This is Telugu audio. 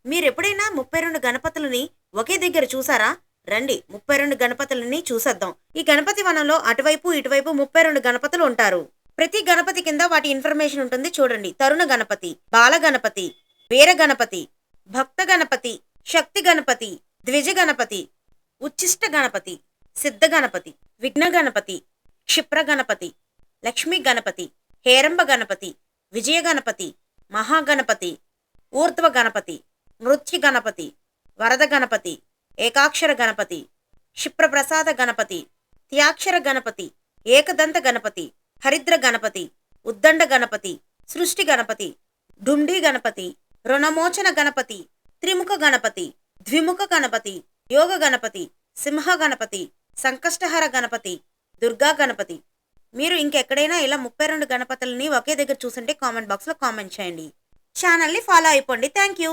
మీరెప్పుడైనా 32 గణపతులని ఒకే దగ్గర చూసారా? రండి 32 గణపతులని చూసేద్దాం. ఈ గణపతి వనంలో అటువైపు, ఇటువైపు 32 గణపతులు ఉంటారు. ప్రతి గణపతి కింద వాటి ఇన్ఫర్మేషన్ ఉంటుంది చూడండి. తరుణ గణపతి, బాల గణపతి, వీర గణపతి, భక్త గణపతి, శక్తి గణపతి, ద్విజ గణపతి, ఉచ్చిష్ట గణపతి, సిద్ధ గణపతి, విఘ్న గణపతి, క్షిప్ర గణపతి, లక్ష్మీ గణపతి, హేరంబ గణపతి, విజయ గణపతి, మహాగణపతి, ఊర్ధ్వ గణపతి, నృత్య గణపతి, వరద గణపతి, ఏకాక్షర గణపతి, క్షిప్రప్రసాద గణపతి, త్యాక్షర గణపతి, ఏకదంత గణపతి, హరిద్ర గణపతి, ఉద్దండ గణపతి, సృష్టి గణపతి, డుండి గణపతి, రుణమోచన గణపతి, త్రిముఖ గణపతి, ద్విముఖ గణపతి, యోగ గణపతి, సింహ గణపతి, సంకష్టహర గణపతి, దుర్గా గణపతి. మీరు ఇంకెక్కడైనా ఇలా 32 గణపతులని ఒకే దగ్గర చూసుంటే కామెంట్ బాక్స్లో కామెంట్ చేయండి. ఛానల్ని ఫాలో అయిపోండి. Thank you.